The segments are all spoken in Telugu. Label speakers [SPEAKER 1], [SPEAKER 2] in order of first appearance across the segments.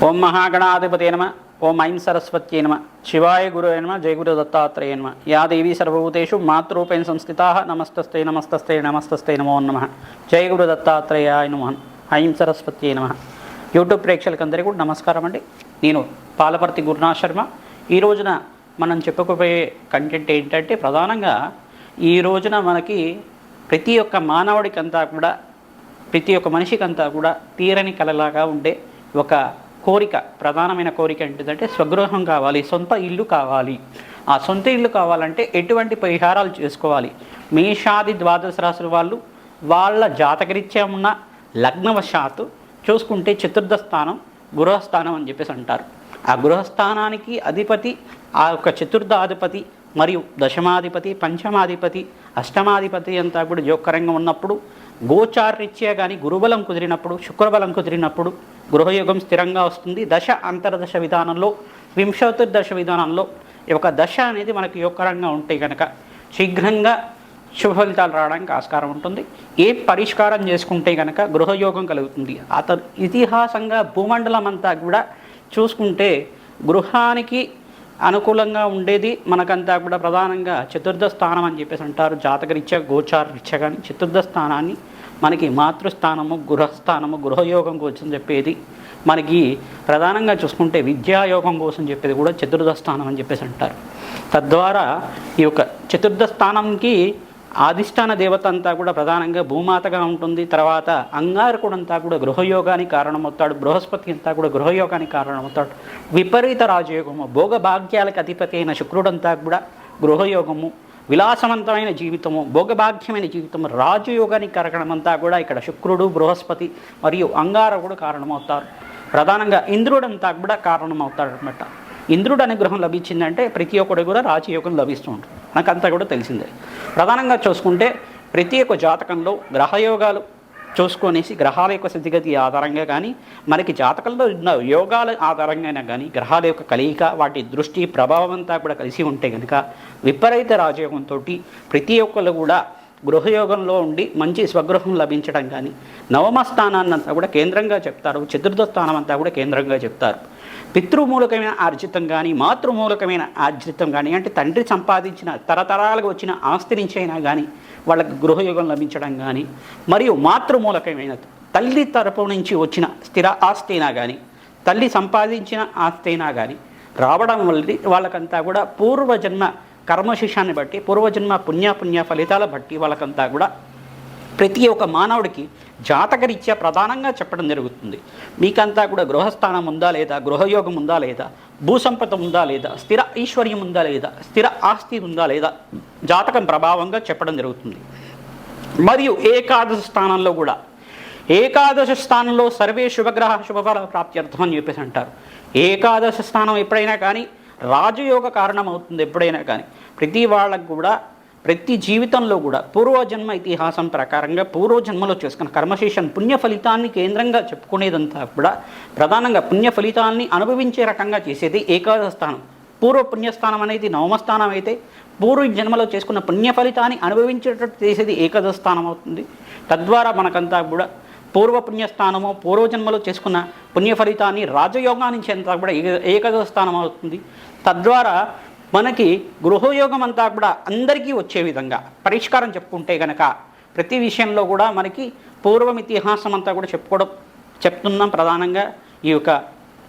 [SPEAKER 1] ఓం మహాగణాధిపతే నమ. ఓం ఐం సరస్వత్యై నమ. శివాయ గురువే నమ. జయ గురు దత్తాత్రేయ నమ. యా దేవీ సర్వభూతేషు మాతృరూపేణ సంస్థితాః నమస్తస్తే నమస్తస్తే నమస్తస్తే నమో నమః. జయ గురు దత్తాత్రేయాయ నమః. ఐం సరస్వత్యై నమ. యూట్యూబ్ ప్రేక్షకులందరికీ కూడా నమస్కారం అండి. నేను పాలపర్తి గురునాథ్ శర్మ. ఈ రోజున మనం చెప్పుకోబోయే కంటెంట్ ఏంటంటే, ప్రధానంగా ఈ రోజున మనకి ప్రతి ఒక్క మానవుడికంతా కూడా, ప్రతి ఒక్క మనిషికంతా కూడా తీరని కలలాగా ఉండే ఒక కోరిక, ప్రధానమైన కోరిక ఏంటిదంటే స్వగృహం కావాలి, సొంత ఇల్లు కావాలి. ఆ సొంత ఇల్లు కావాలంటే ఎటువంటి పరిహారాలు చేసుకోవాలి? మేషాది ద్వాదశ రాశుల వాళ్ళు వాళ్ళ జాతకరీత్యా ఉన్న లగ్నవశాత్తు చూసుకుంటే చతుర్థ స్థానం గృహస్థానం అని చెప్పేసి అంటారు. ఆ గృహస్థానానికి అధిపతి, ఆ యొక్క చతుర్థాధిపతి మరియు దశమాధిపతి, పంచమాధిపతి, అష్టమాధిపతి అంతా కూడా యోగకరంగా ఉన్నప్పుడు, గోచారరీత్యా కానీ గురుబలం కుదిరినప్పుడు, శుక్రబలం కుదిరినప్పుడు గృహయోగం స్థిరంగా వస్తుంది. దశ అంతర్దశ విధానంలో, వింశోత్తర్దశ విధానంలో ఒక దశ అనేది మనకి యోగకరంగా ఉంటే కనుక శీఘ్రంగా శుభ ఫలితాలు రావడానికి ఆస్కారం ఉంటుంది. ఏ పరిష్కారం చేసుకుంటే కనుక గృహయోగం కలుగుతుంది. ఇతిహాసంగా భూమండలం అంతా కూడా చూసుకుంటే గృహానికి అనుకూలంగా ఉండేది మనకంతా కూడా ప్రధానంగా చతుర్థ స్థానం అని చెప్పేసి అంటారు. జాతకరీత్యా గోచారరీత్యా కానీ చతుర్థ స్థానాన్ని మనకి మాతృస్థానము, గృహస్థానము, గృహయోగం కోసం చెప్పేది. మనకి ప్రధానంగా చూసుకుంటే విద్యాయోగం కోసం చెప్పేది కూడా చతుర్థ స్థానం అని చెప్పేసి అంటారు. తద్వారా ఈ యొక్క చతుర్థ స్థానంకి ఆదిష్టాన దేవత అంతా కూడా ప్రధానంగా భూమాతగా ఉంటుంది. తర్వాత అంగారకుడు అంతా కూడా గృహయోగానికి కారణమవుతాడు. బృహస్పతి అంతా కూడా గృహయోగానికి కారణమవుతాడు. విపరీత రాజయోగము, భోగభాగ్యాలకు అధిపతి అయిన శుక్రుడంతా కూడా గృహయోగము, విలాసవంతమైన జీవితము, భోగభాగ్యమైన జీవితము, రాజయోగానికి కారణమంతా కూడా ఇక్కడ శుక్రుడు, బృహస్పతి మరియు అంగారకుడు కారణమవుతారు. ప్రధానంగా ఇంద్రుడంతా కూడా కారణమవుతాడు అనమాట. ఇంద్రుడు అనుగ్రహం లభించిందంటే ప్రతి ఒక్కటి కూడా రాజయోగం లభిస్తూ ఉంటుంది. నాకంతా కూడా తెలిసిందే. ప్రధానంగా చూసుకుంటే ప్రతి ఒక్క జాతకంలో గ్రహయోగాలు చూసుకొనేసి గ్రహాల యొక్క స్థితిగతి ఆధారంగా కానీ, మనకి జాతకంలో ఉన్న యోగాల ఆధారంగా కానీ, గ్రహాల యొక్క కలయిక, వాటి దృష్టి ప్రభావం అంతా కూడా కలిసి ఉంటే కనుక విపరీత రాజయోగంతో ప్రతి ఒక్కరు కూడా గృహయోగంలో ఉండి మంచి స్వగృహం లభించడం కానీ, నవమ స్థానాన్ని అంతా కూడా కేంద్రంగా చెప్తారు, చతుర్థ స్థానం అంతా కూడా కేంద్రంగా చెప్తారు. పితృమూలకమైన ఆర్జితం కానీ, మాతృమూలకమైన ఆర్జితం కానీ, అంటే తండ్రి సంపాదించిన తరతరాలుగా వచ్చిన ఆస్తి నుంచి అయినా కానీ వాళ్ళకి గృహయోగం లభించడం కానీ, మరియు మాతృమూలకమైన తల్లి తరపు నుంచి వచ్చిన స్థిర ఆస్తి అయినా కానీ, తల్లి సంపాదించిన ఆస్తి అయినా కానీ రావడం వల్ల వాళ్ళకంతా కూడా పూర్వజన్మ కర్మశిషాన్ని బట్టి, పూర్వజన్మ పుణ్య ఫలితాల బట్టి వాళ్ళకంతా కూడా ప్రతి ఒక్క మానవుడికి జాతకరీత్యా ప్రధానంగా చెప్పడం జరుగుతుంది. మీకంతా కూడా గృహస్థానం ఉందా లేదా, గృహయోగం ఉందా లేదా, భూసంపద ఉందా లేదా, స్థిర ఐశ్వర్యం ఉందా లేదా, స్థిర ఆస్తి ఉందా లేదా, జాతకం ప్రభావంగా చెప్పడం జరుగుతుంది. మరియు ఏకాదశ స్థానంలో కూడా, ఏకాదశ స్థానంలో సర్వే శుభగ్రహ శుభఫల ప్రాప్త్యర్థం అని చెప్పేసి అంటారు. ఏకాదశ స్థానం ఎప్పుడైనా కానీ రాజయోగ కారణం అవుతుంది. ఎప్పుడైనా కానీ ప్రతి వాళ్ళకు కూడా, ప్రతి జీవితంలో కూడా పూర్వజన్మ ఇతిహాసం ప్రకారంగా పూర్వజన్మలో చేసుకున్న కర్మశేషం పుణ్య ఫలితాన్ని కేంద్రంగా చెప్పుకునేదంతా కూడా ప్రధానంగా పుణ్య ఫలితాన్ని అనుభవించే రకంగా చేసేది ఏకాదశ స్థానం. పూర్వ పుణ్యస్థానం అనేది నవమ స్థానం అయితే, పూర్వ జన్మలో చేసుకున్న పుణ్య ఫలితాన్ని అనుభవించేటట్టు చేసేది ఏకాదశ స్థానం అవుతుంది. తద్వారా మనకంతా కూడా పూర్వ పుణ్యస్థానము, పూర్వజన్మలో చేసుకున్న పుణ్య ఫలితాన్ని రాజయోగానికి అంతా కూడా ఏకాదశ స్థానం అవుతుంది. తద్వారా మనకి గృహయోగం అంతా కూడా అందరికీ వచ్చే విధంగా పరిష్కారం చెప్పుకుంటే కనుక ప్రతి విషయంలో కూడా మనకి పూర్వం ఇతిహాసం అంతా కూడా చెప్తున్నాం. ప్రధానంగా ఈ యొక్క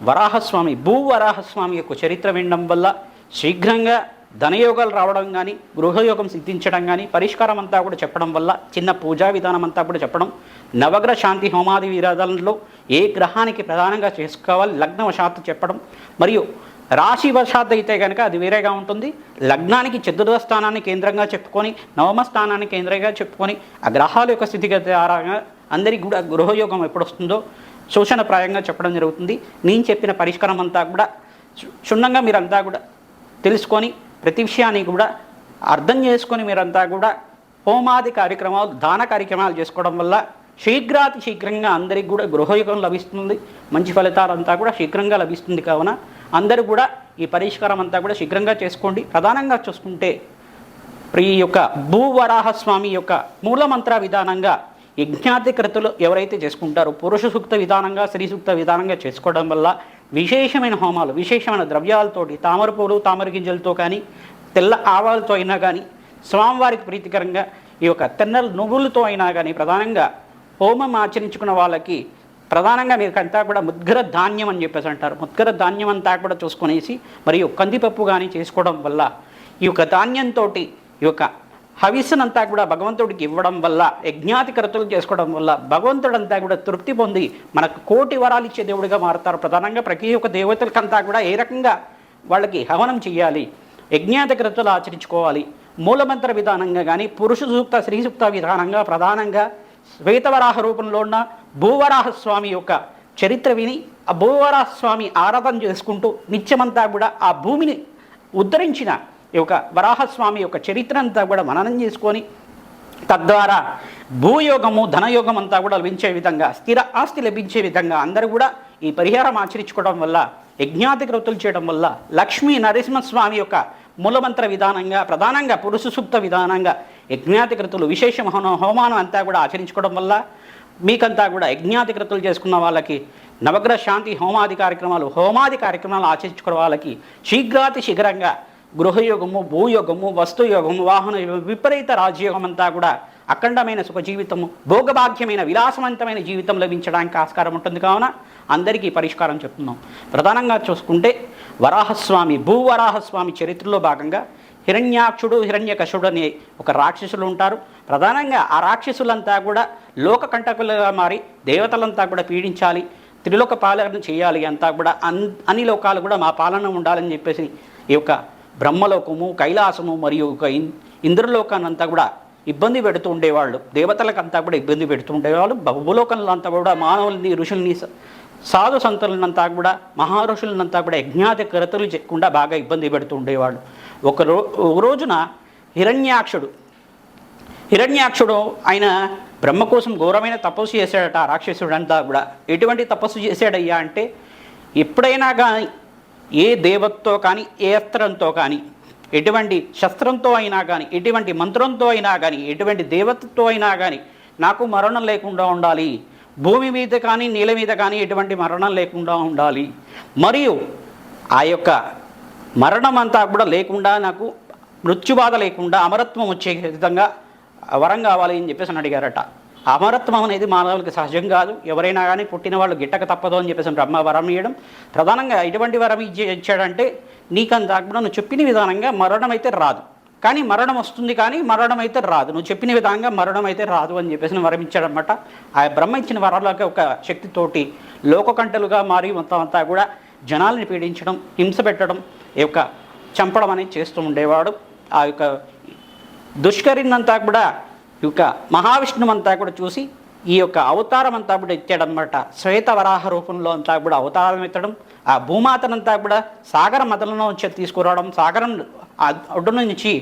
[SPEAKER 1] వరాహస్వామి, భూవరాహస్వామి యొక్క చరిత్ర వినడం వల్ల శీఘ్రంగా ధనయోగాలు రావడం కానీ, గృహయోగం సిద్ధించడం కానీ, పరిష్కారం అంతా కూడా చెప్పడం వల్ల, చిన్న పూజా విధానం అంతా కూడా చెప్పడం, నవగ్రహ శాంతి హోమాది విరాధాలలో ఏ గ్రహానికి ప్రధానంగా చేసుకోవాలి లగ్నవశాత్తు చెప్పడం, మరియు రాశి వశాత్తు అయితే కనుక అది వేరేగా ఉంటుంది. లగ్నానికి చతుర్థ స్థానాన్ని కేంద్రంగా చెప్పుకొని, నవమ స్థానాన్ని కేంద్రంగా చెప్పుకొని, ఆ గ్రహాల యొక్క స్థితిగతి ఆధారంగా అందరికీ కూడా గృహయోగం ఎప్పుడు వస్తుందో సూచనప్రాయంగా చెప్పడం జరుగుతుంది. నేను చెప్పిన పరిష్కారం అంతా కూడా క్షుణ్ణంగా మీరంతా కూడా తెలుసుకొని, ప్రతి విషయాన్ని కూడా అర్థం చేసుకొని మీరంతా కూడా హోమాది కార్యక్రమాలు, దాన కార్యక్రమాలు చేసుకోవడం వల్ల శీఘ్రాతి శీఘ్రంగా అందరికీ కూడా గృహయోగం లభిస్తుంది. మంచి ఫలితాలంతా కూడా శీఘ్రంగా లభిస్తుంది. కావున అందరూ కూడా ఈ పరిష్కారం అంతా కూడా శీఘ్రంగా చేసుకోండి. ప్రధానంగా చూసుకుంటే ఈ యొక్క భూవరాహస్వామి యొక్క మూలమంత్ర విధానంగా యజ్ఞాధికృతులు ఎవరైతే చేసుకుంటారో పురుష సూక్త విధానంగా, స్త్రీ సూక్త విధానంగా చేసుకోవడం వల్ల విశేషమైన హోమాలు, విశేషమైన ద్రవ్యాలతోటి, తామర పూలు తామర గింజలతో కానీ, తెల్ల ఆవాలతో అయినా కానీ, స్వామివారికి ప్రీతికరంగా ఈ యొక్క తెన్నల నువ్వులతో అయినా కానీ ప్రధానంగా హోమం ఆచరించుకున్న వాళ్ళకి ప్రధానంగా మీకంతా కూడా ముద్గర ధాన్యం అని చెప్పేసి అంటారు. ముద్గర ధాన్యం అంతా కూడా చూసుకునేసి మరియు కందిపప్పు కానీ చేసుకోవడం వల్ల ఈ యొక్క ధాన్యంతో ఈ యొక్క హవిస్సునంతా కూడా భగవంతుడికి ఇవ్వడం వల్ల, యజ్ఞాతికరతులు చేసుకోవడం వల్ల భగవంతుడంతా కూడా తృప్తి పొంది మనకు కోటి వరాలు ఇచ్చే దేవుడిగా మారుతారు. ప్రధానంగా ప్రతి ఒక్క దేవతలకంతా కూడా ఏ రకంగా వాళ్ళకి హవనం చేయాలి, యజ్ఞాతికరతులు ఆచరించుకోవాలి, మూలమంత్ర విధానంగా కానీ, పురుష సూక్త స్త్రీ సూక్త విధానంగా ప్రధానంగా శ్వేతవరాహ రూపంలో ఉన్న భూవరాహస్వామి యొక్క చరిత్ర విని ఆ భూవరాహస్వామి ఆరాధన చేసుకుంటూ నిత్యమంతా కూడా ఆ భూమిని ఉద్ధరించిన ఈ యొక్క వరాహస్వామి యొక్క చరిత్ర అంతా కూడా మననం చేసుకొని తద్వారా భూయోగము ధనయోగం అంతా కూడా లభించే విధంగా, స్థిర ఆస్తి లభించే విధంగా అందరూ కూడా ఈ పరిహారం ఆచరించుకోవడం వల్ల, యజ్ఞాతికృతులు చేయడం వల్ల లక్ష్మీ నరసింహస్వామి యొక్క మూలమంత్ర విధానంగా ప్రధానంగా పురుష సూక్త విధానంగా యజ్ఞాతికృతులు విశేష హోమానం అంతా కూడా ఆచరించుకోవడం వల్ల మీకంతా కూడా యజ్ఞాతికృతులు చేసుకున్న వాళ్ళకి నవగ్రహ శాంతి హోమాది కార్యక్రమాలు ఆచరించుకున్న వాళ్ళకి శీఘ్రాతి శీఘ్రంగా గృహయోగము, భూయోగము, వస్తుయోగము, వాహన విపరీత రాజయోగం అంతా కూడా అఖండమైన సుఖ జీవితము, భోగభాగ్యమైన విలాసవంతమైన జీవితం లభించడానికి ఆస్కారం ఉంటుంది. కావున అందరికీ పరిష్కారం చెప్తున్నాం. ప్రధానంగా చూసుకుంటే వరాహస్వామి, భూవరాహస్వామి చరిత్రలో భాగంగా హిరణ్యాక్షుడు, హిరణ్యకశుడు అనే ఒక రాక్షసులు ఉంటారు. ప్రధానంగా ఆ రాక్షసులంతా కూడా లోక కంటకులుగా మారి దేవతలంతా కూడా పీడించాలి, త్రిలోక పాలన చేయాలి, అంతా కూడా అన్ని లోకాలు కూడా మా పాలన ఉండాలని చెప్పేసి ఈ యొక్క బ్రహ్మలోకము, కైలాసము మరియు ఒక ఇంద్రలోకాన్నంతా కూడా ఇబ్బంది పెడుతూ ఉండేవాళ్ళు, దేవతలకంతా కూడా ఇబ్బంది పెడుతూ ఉండేవాళ్ళు. భూలోకంలో అంతా కూడా మానవుల్ని, ఋషుల్ని, సాధు సంతులనంతా కూడా మహారుషులనంతా కూడా యజ్ఞాతి కరతలు చేయకుండా బాగా ఇబ్బంది పెడుతూ ఉండేవాళ్ళు. ఒక రోజున హిరణ్యాక్షుడు ఆయన బ్రహ్మ కోసం ఘోరమైన తపస్సు చేశాడట. ఆ రాక్షసుడంతా కూడా ఎటువంటి తపస్సు చేశాడయ్యా అంటే, ఎప్పుడైనా కానీ ఏ దేవతతో కానీ, ఏ అస్త్రంతో కానీ, ఎటువంటి శస్త్రంతో అయినా కానీ, ఎటువంటి మంత్రంతో అయినా కానీ, ఎటువంటి దేవతతో అయినా కానీ నాకు మరణం లేకుండా ఉండాలి, భూమి మీద కానీ నీళ్ళ మీద కానీ ఎటువంటి మరణం లేకుండా ఉండాలి, మరియు ఆ యొక్క మరణం అంతా కూడా లేకుండా నాకు మృత్యుబాధ లేకుండా అమరత్వం వచ్చే విధంగా వరం కావాలి అని చెప్పేసి అడిగారట. అమరత్వం అనేది మానవులకి సహజం కాదు. ఎవరైనా కానీ పుట్టిన వాళ్ళు గిట్టక తప్పదు అని చెప్పేసి బ్రహ్మ వరం ఇవ్వడం. ప్రధానంగా ఎటువంటి వరం ఇచ్చాడంటే, నీకంతా కూడా నువ్వు చెప్పిన విధానంగా మరణం అయితే రాదు, కానీ మరణం వస్తుంది, కానీ మరణం అయితే రాదు, నువ్వు చెప్పిన విధంగా మరణం అయితే రాదు అని చెప్పేసి వరం ఇచ్చాడనమాట. ఆ బ్రహ్మ ఇచ్చిన వరాలకి ఒక శక్తితోటి లోకకంటలుగా మారి మొత్తం అంతా కూడా జనాల్ని పీడించడం, హింస పెట్టడం, ఈ యొక్క చంపడం అనేది చేస్తూ ఉండేవాడు. ఆ యొక్క దుష్కరినంతా కూడా ఈ యొక్క మహావిష్ణువు అంతా కూడా చూసి ఈ యొక్క అవతారం అంతా కూడా ఎత్తాడనమాట. శ్వేత వరాహ రూపంలో అంతా కూడా అవతారం ఎత్తడం, ఆ భూమాతనంతా కూడా సాగర మదలలో నుంచి తీసుకురావడం, సాగరం ఒడ్డు నుంచి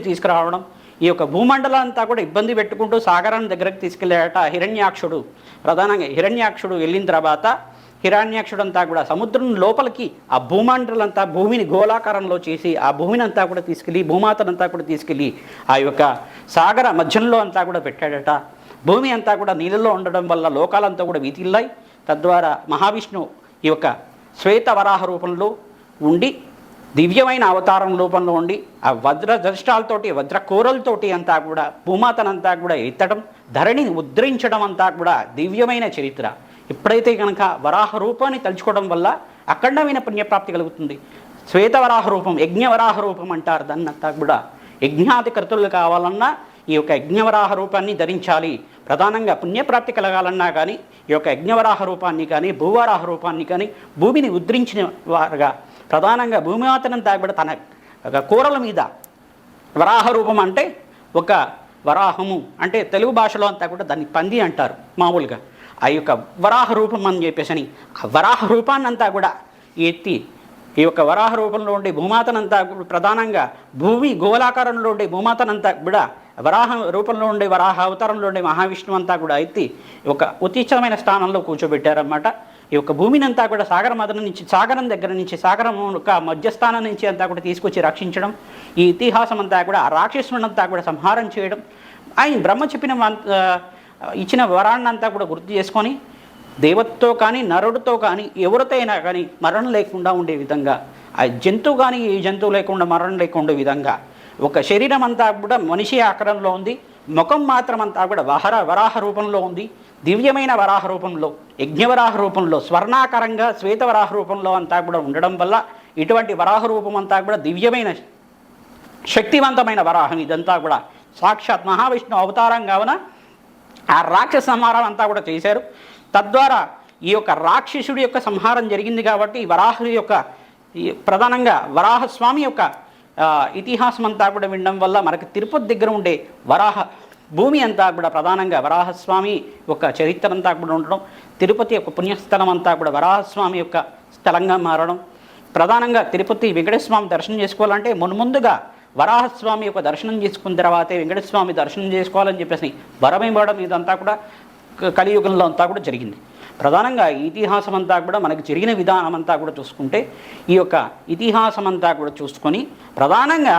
[SPEAKER 1] తీసుకురావడం, ఈ యొక్క భూమండలం అంతా కూడా ఇబ్బంది పెట్టుకుంటూ సాగరం దగ్గరకు తీసుకెళ్ళాడట హిరణ్యాక్షుడు. ప్రధానంగా హిరణ్యాక్షుడు వెళ్ళిన తర్వాత హిరణ్యాక్షుడు అంతా కూడా సముద్రం లోపలికి ఆ భూమండలంతా భూమిని గోళాకారంలో చేసి ఆ భూమిని అంతా కూడా తీసుకెళ్ళి, భూమాతనంతా కూడా తీసుకెళ్ళి ఆ యొక్క సాగర మధ్యంలో అంతా కూడా పెట్టాడట. భూమి అంతా కూడా నీళ్ళలో ఉండడం వల్ల లోకాలంతా కూడా వీతిల్లాయి. తద్వారా మహావిష్ణువు ఈ యొక్క శ్వేత వరాహ రూపంలో ఉండి, దివ్యమైన అవతారం రూపంలో ఉండి, ఆ వజ్ర దృష్టాలతోటి, వజ్ర కూరలతోటి అంతా కూడా భూమాతనంతా కూడా ఎత్తడం, ధరణిని ఉద్ధరించడం అంతా కూడా దివ్యమైన చరిత్ర. ఎప్పుడైతే కనుక వరాహ రూపాన్ని తలుచుకోవడం వల్ల అఖండమైన పుణ్యప్రాప్తి కలుగుతుంది. శ్వేతవరాహ రూపం, యజ్ఞవరాహ రూపం అంటారు దాన్నంతా కూడా. యజ్ఞాధికర్తలు కావాలన్నా ఈ యొక్క యజ్ఞవరాహ రూపాన్ని ధరించాలి. ప్రధానంగా పుణ్యప్రాప్తి కలగాలన్నా కానీ ఈ యొక్క యజ్ఞవరాహ రూపాన్ని కానీ, భూవరాహ రూపాన్ని కానీ, భూమిని ఉద్ధరించిన వారుగా ప్రధానంగా భూమిమాతనంతా కూడా తన కూరల మీద వరాహ రూపం అంటే ఒక వరాహము అంటే తెలుగు భాషలో అంతా కూడా దాన్ని పంది అంటారు మామూలుగా. ఆ యొక్క వరాహ రూపం అని చెప్పేసి ఆ వరాహ రూపాన్ని అంతా కూడా ఎత్తి ఈ యొక్క వరాహ రూపంలో ఉండే భూమాతనంతా ప్రధానంగా భూమి గోళాకారంలో ఉండే భూమాతనంతా కూడా వరాహ రూపంలో ఉండే వరాహ అవతారంలో ఉండే మహావిష్ణువు అంతా కూడా ఎత్తి ఒక ఉత్తిష్టమైన స్థానంలో కూర్చోబెట్టారన్నమాట. ఈ యొక్క భూమిని అంతా కూడా సాగరం దగ్గర నుంచి సాగరం యొక్క మధ్యస్థానం నుంచి అంతా కూడా తీసుకొచ్చి రక్షించడం, ఈ ఇతిహాసం అంతా కూడా ఆ రాక్షసునంతా కూడా సంహారం చేయడం, ఆయన బ్రహ్మ చెప్పిన ఇచ్చిన వరాన్నంతా కూడా గుర్తు చేసుకొని దేవతతో కానీ నరుడితో కానీ ఎవరితో అయినా కానీ మరణం లేకుండా ఉండే విధంగా, ఆ జంతువు కానీ ఈ జంతువు లేకుండా మరణం లేకుండా విధంగా ఒక శరీరం అంతా కూడా మనిషి ఆకారంలో ఉంది, ముఖం మాత్రం అంతా కూడా వరాహ రూపంలో ఉంది, దివ్యమైన వరాహ రూపంలో, యజ్ఞవరాహ రూపంలో, స్వర్ణాకారంగా శ్వేతవరాహ రూపంలో అంతా కూడా ఉండడం వల్ల ఇటువంటి వరాహ రూపం అంతా కూడా దివ్యమైన శక్తివంతమైన వరాహం. ఇదంతా కూడా సాక్షాత్ మహావిష్ణు అవతారం కావున ఆ రాక్షస సంహారం అంతా కూడా చేశారు. తద్వారా ఈ యొక్క రాక్షసుడి యొక్క సంహారం జరిగింది కాబట్టి వరాహుడి యొక్క ప్రధానంగా వరాహస్వామి యొక్క ఇతిహాసం అంతా కూడా వినడం వల్ల మనకి తిరుపతి దగ్గర ఉండే వరాహ భూమి అంతా కూడా ప్రధానంగా వరాహస్వామి యొక్క చరిత్ర అంతా కూడా ఉండడం, తిరుపతి యొక్క పుణ్యస్థలం అంతా కూడా వరాహస్వామి యొక్క స్థలంగా మారడం, ప్రధానంగా తిరుపతి వెంకటేశ్వరస్వామి దర్శనం చేసుకోవాలంటే ముందుగా వరాహస్వామి యొక్క దర్శనం చేసుకున్న తర్వాతే వెంకటేశ్వరస్వామి దర్శనం చేసుకోవాలని చెప్పేసి వరం ఇవ్వడం ఇదంతా కూడా కలియుగంలో అంతా కూడా జరిగింది. ప్రధానంగా ఇతిహాసం అంతా కూడా మనకి జరిగిన విధానం అంతా కూడా చూసుకుంటే ఈ యొక్క ఇతిహాసం అంతా కూడా చూసుకొని ప్రధానంగా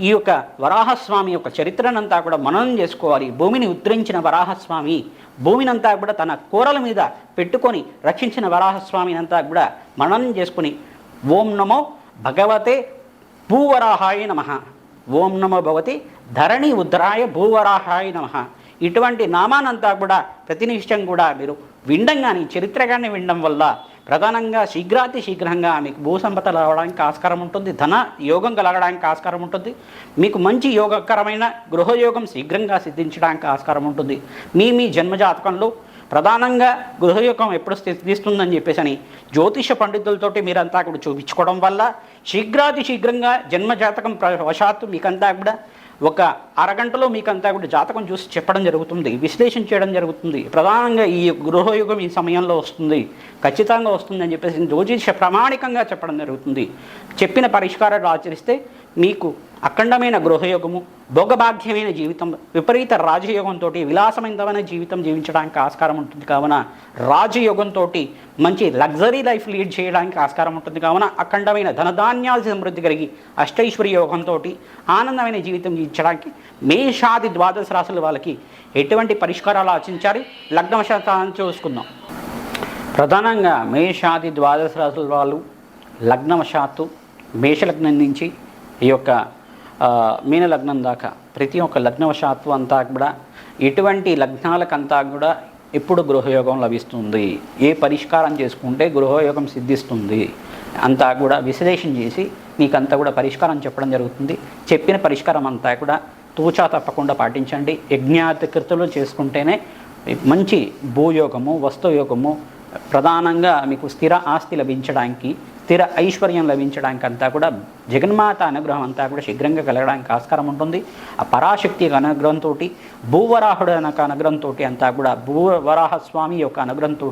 [SPEAKER 1] ఈ యొక్క వరాహస్వామి యొక్క చరిత్రనంతా కూడా మననం చేసుకోవాలి. భూమిని ఉద్ధరించిన వరాహస్వామి, భూమినంతా కూడా తన కూరల మీద పెట్టుకొని రక్షించిన వరాహస్వామిని అంతా కూడా మననం చేసుకుని ఓం నమో భగవతే భూవరాహాయ నమః, ఓం నమో భగవతి ధరణి ఉద్ధరాయ భూవరాహాయ నమః, ఇటువంటి నామానంతా కూడా ప్రతినిత్యం కూడా మీరు వినడం కానీ చరిత్రగానే వినడం వల్ల ప్రధానంగా శీఘ్రంగా మీకు భూసంపద రావడానికి ఆస్కారం ఉంటుంది, ధన యోగం కలగడానికి ఆస్కారం ఉంటుంది, మీకు మంచి యోగకరమైన గృహయోగం శీఘ్రంగా సిద్ధించడానికి ఆస్కారం ఉంటుంది. మీ జన్మజాతకంలో ప్రధానంగా గృహయోగం ఎప్పుడు సిద్ధిస్తుందని చెప్పేసి అని జ్యోతిష పండితులతోటి మీరంతా కూడా చూపించుకోవడం వల్ల శీఘ్రంగా జన్మజాతకం వశాత్తు మీకంతా కూడా ఒక అరగంటలో మీకంతా కూడా జాతకం చూసి చెప్పడం జరుగుతుంది, విశ్లేషణ చేయడం జరుగుతుంది. ప్రధానంగా ఈ గృహయోగం ఈ సమయంలో వస్తుంది, ఖచ్చితంగా వస్తుంది అని చెప్పేసి జ్యోతిష ప్రామాణికంగా చెప్పడం జరుగుతుంది. చెప్పిన పరిష్కారాలు ఆచరిస్తే మీకు అఖండమైన గృహయోగము, భోగభాగ్యమైన జీవితం, విపరీత రాజయోగంతో విలాసమైనమైన జీవితం జీవించడానికి ఆస్కారం ఉంటుంది. కావున రాజయోగంతో మంచి లగ్జరీ లైఫ్ లీడ్ చేయడానికి ఆస్కారం ఉంటుంది. కావున అఖండమైన ధనధాన్యాల సమృద్ధి కలిగి అష్టైశ్వర్య యోగంతో ఆనందమైన జీవితం జీవించడానికి మేషాది ద్వాదశ రాశుల వాళ్ళకి ఎటువంటి పరిష్కారాలు ఆచరించాలి లగ్నవశాన్ని చూసుకుందాం. ప్రధానంగా మేషాది ద్వాదశ రాశుల వాళ్ళు లగ్నవశాత్తు మేషలగ్నం నుంచి ఈ యొక్క మీన లగ్నం దాకా ప్రతి ఒక్క లగ్నవశాత్తు అంతా కూడా ఎటువంటి లగ్నాలకంతా కూడా ఎప్పుడు గృహయోగం లభిస్తుంది, ఏ పరిష్కారం చేసుకుంటే గృహయోగం సిద్ధిస్తుంది అంతా కూడా విశ్లేషణ చేసి మీకంతా కూడా పరిష్కారం చెప్పడం జరుగుతుంది. చెప్పిన పరిష్కారం అంతా కూడా తూచా తప్పకుండా పాటించండి. యజ్ఞాతికృతులు చేసుకుంటేనే మంచి భూయోగము, వస్తుయోగము, ప్రధానంగా మీకు స్థిర ఆస్తి లభించడానికి, స్థిర ఐశ్వర్యం లభించడానికి అంతా కూడా జగన్మాత అనుగ్రహం అంతా కూడా శీఘ్రంగా కలగడానికి ఆస్కారం ఉంటుంది. ఆ పరాశక్తి అనుగ్రహంతో, భూవరాహుడు యొక్క అనుగ్రహంతో అంతా కూడా భూవరాహస్వామి యొక్క అనుగ్రహంతో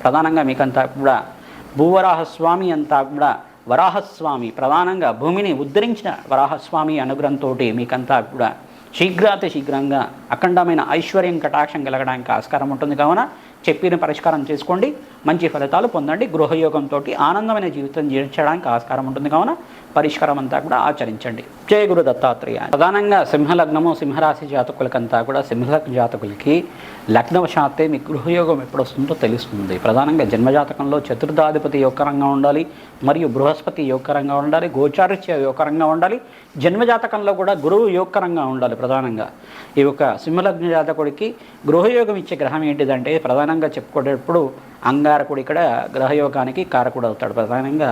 [SPEAKER 1] ప్రధానంగా మీకంతా కూడా భూవరాహస్వామి అంతా కూడా వరాహస్వామి ప్రధానంగా భూమిని ఉద్ధరించిన వరాహస్వామి అనుగ్రహంతో మీకంతా కూడా శీఘ్రంగా అఖండమైన ఐశ్వర్యం కటాక్షం కలగడానికి ఆస్కారం ఉంటుంది. కావున చెప్పిన పరిష్కారం చేసుకోండి, మంచి ఫలితాలు పొందండి. గృహయోగంతో ఆనందమైన జీవితం జీవించడానికి ఆస్కారం ఉంటుంది. కావున పరిష్కారం అంతా కూడా ఆచరించండి. జయ గురు దత్తాత్రేయ. ప్రధానంగా సింహలగ్నము, సింహరాశి జాతకులకంతా కూడా సింహలగ్న జాతకులకి లగ్నవశాత్తే మీ గృహయోగం ఎప్పుడు వస్తుందో తెలుస్తుంది. ప్రధానంగా జన్మజాతకంలో చతుర్థాధిపతి యోగకరంగా ఉండాలి, మరియు బృహస్పతి యోగకరంగా ఉండాలి, గోచారిత్య యోగకరంగా ఉండాలి, జన్మజాతకంలో కూడా గురువు యోగకరంగా ఉండాలి. ప్రధానంగా ఈ యొక్క సింహలగ్న జాతకుడికి గృహయోగం ఇచ్చే గ్రహం ఏంటిదంటే ప్రధానంగా చెప్పుకునేటప్పుడు అంగారకుడు ఇక్కడ గ్రహయోగానికి కారకుడు అవుతాడు. ప్రధానంగా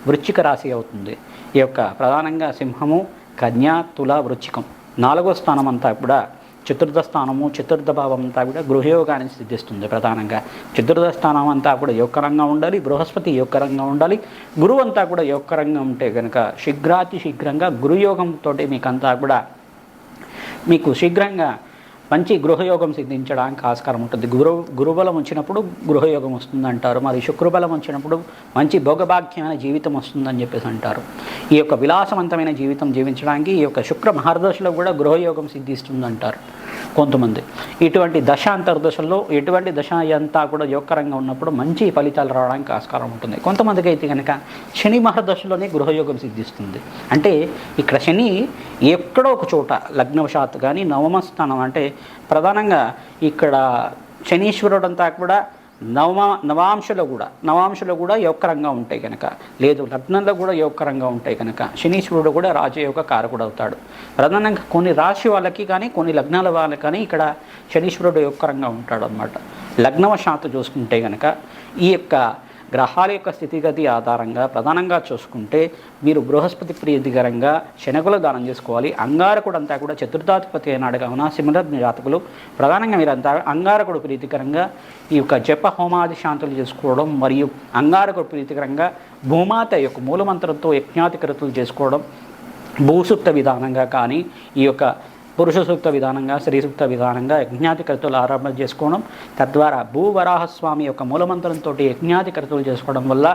[SPEAKER 1] వృశ్చిక రాశి అవుతుంది. ఈ యొక్క ప్రధానంగా సింహము, కన్యా, తుల, వృశ్చికం 4వ స్థానం అంతా కూడా చతుర్థ స్థానము, చతుర్థ భావం అంతా కూడా గృహయోగాన్ని సిద్ధిస్తుంది. ప్రధానంగా చతుర్థ స్థానం అంతా కూడా యోగకరంగా ఉండాలి, బృహస్పతి యోగకరంగా ఉండాలి, గురువు అంతా కూడా యోగకరంగా ఉంటే కనుక శీఘ్రంగా గురుయోగంతో మీకంతా కూడా మీకు శీఘ్రంగా మంచి గృహయోగం సిద్ధించడానికి ఆస్కారం ఉంటుంది. గురుబలం వచ్చినప్పుడు గృహయోగం వస్తుందంటారు, మరి శుక్రబలం వచ్చినప్పుడు మంచి భోగభాగ్యమైన జీవితం వస్తుందని చెప్పేసి అంటారు. ఈ యొక్క విలాసవంతమైన జీవితం జీవించడానికి ఈ యొక్క శుక్ర మహర్దశలో కూడా గృహయోగం సిద్ధిస్తుందంటారు కొంతమంది. ఇటువంటి దశ అంతర్దశల్లో ఎటువంటి దశ అంతా కూడా యోగకరంగా ఉన్నప్పుడు మంచి ఫలితాలు రావడానికి ఆస్కారం ఉంటుంది. కొంతమందికి అయితే కనుక శని మహర్దశలోనే గృహయోగం సిద్ధిస్తుంది. అంటే ఇక్కడ శని ఎక్కడో ఒక చోట లగ్నవశాత్తు కానీ నవమ స్థానం అంటే ప్రధానంగా ఇక్కడ శనీశ్వరుడు అంతా కూడా నవాంశలో కూడా యోగకరంగా ఉంటాయి కనుక, లేదు లగ్నంలో కూడా యోగకరంగా ఉంటాయి కనుక శనీశ్వరుడు కూడా రాజయోగ కారకుడు అవుతాడు. ప్రధానంగా కొన్ని రాశి వాళ్ళకి కానీ కొన్ని లగ్నాల వాళ్ళకి కానీ ఇక్కడ శనీశ్వరుడు యోగకరంగా ఉంటాడు అన్నమాట. లగ్నవశాత్తు చూసుకుంటే కనుక ఈ యొక్క గ్రహాల యొక్క స్థితిగతి ఆధారంగా ప్రధానంగా చూసుకుంటే మీరు బృహస్పతి ప్రీతికరంగా శనగలు దానం చేసుకోవాలి. అంగారకుడు అంతా కూడా చతుర్థాధిపతి అయినాడు కావున సింహలగ్న జాతకులు ప్రధానంగా మీరంతా అంగారకుడు ప్రీతికరంగా ఈ యొక్క జప హోమాది శాంతులు చేసుకోవడం, మరియు అంగారకుడు ప్రీతికరంగా భూమాత యొక్క మూలమంత్రంతో యజ్ఞాధికృతులు చేసుకోవడం, భూసూక్త విధానంగా కానీ ఈ యొక్క పురుష సూక్త విధానంగా, స్త్రీ సూక్త విధానంగా యజ్ఞాధికృతులు ఆరంభం చేసుకోవడం, తద్వారా భూవరాహస్వామి యొక్క మూలమంత్రంతో యజ్ఞాధికృతులు చేసుకోవడం వల్ల,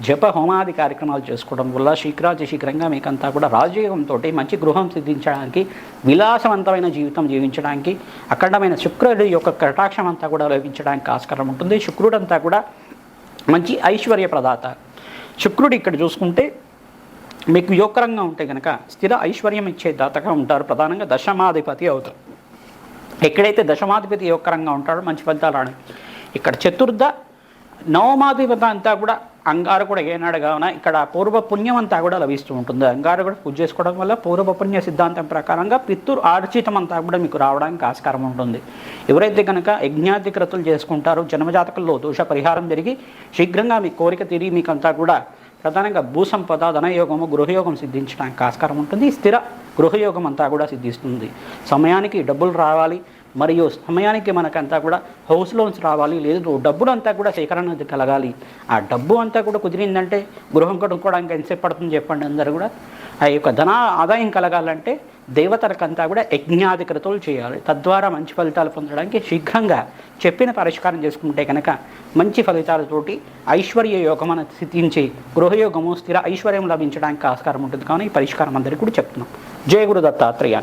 [SPEAKER 1] జప హోమాది కార్యక్రమాలు చేసుకోవడం వల్ల శీఘ్రంగా మీకంతా కూడా రాజయోగంతో మంచి గృహం సిద్ధించడానికి, విలాసవంతమైన జీవితం జీవించడానికి, అఖండమైన శుక్రుడి యొక్క కటాక్షం అంతా కూడా లభించడానికి ఆస్కారం ఉంటుంది. శుక్రుడంతా కూడా మంచి ఐశ్వర్య ప్రదాత. శుక్రుడు ఇక్కడ చూసుకుంటే మీకు యోగకరంగా ఉంటే కనుక స్థిర ఐశ్వర్యం ఇచ్చే దాతగా ఉంటారు. ప్రధానంగా దశమాధిపతి అవుతారు. ఎక్కడైతే దశమాధిపతి యోగకరంగా ఉంటాడో మంచి ఫలితాలు రాడు. ఇక్కడ చతుర్థ నవమాధిపతి అంతా కూడా అంగారకుడు ఏనాడు కావున ఇక్కడ పూర్వపుణ్యం అంతా కూడా లభిస్తూ ఉంటుంది. అంగారకుడు పూజ చేసుకోవడం వల్ల పూర్వపుణ్య సిద్ధాంతం ప్రకారంగా పితృ ఆర్జితం అంతా కూడా మీకు రావడానికి ఆస్కారం ఉంటుంది. ఎవరైతే కనుక యజ్ఞాధికృతులు చేసుకుంటారో జన్మజాతకంలో దోష పరిహారం జరిగి శీఘ్రంగా మీ కోరిక తీరి మీకంతా కూడా ప్రధానంగా భూసంపద, ధనయోగము, గృహయోగం సిద్ధించడానికి ఆస్కారం ఉంటుంది. స్థిర గృహయోగం అంతా కూడా సిద్ధిస్తుంది. సమయానికి డబ్బులు రావాలి, మరియు సమయానికి మనకంతా కూడా హౌస్ లోన్స్ రావాలి, లేదు డబ్బులు అంతా కూడా సేకరణ కలగాలి. ఆ డబ్బు అంతా కూడా కుదిరిందంటే గృహం కొనుక్కోవడానికి ఎంతసేపు పడుతుంది చెప్పండి అందరూ కూడా. ఆ యొక్క ధన ఆదాయం కలగాలంటే దేవతలకంతా కూడా యజ్ఞాధికృతులు చేయాలి. తద్వారా మంచి ఫలితాలు పొందడానికి శీఘ్రంగా చెప్పిన పరిష్కారం చేసుకుంటే కనుక మంచి ఫలితాలతోటి ఐశ్వర్య యోగం అని సిద్ధించి గృహయోగము, స్థిర ఐశ్వర్యం లభించడానికి ఆస్కారం ఉంటుంది. కానీ ఈ పరిష్కారం అందరికీ కూడా చెప్తున్నాం. జయ గురు దత్తాత్రేయ.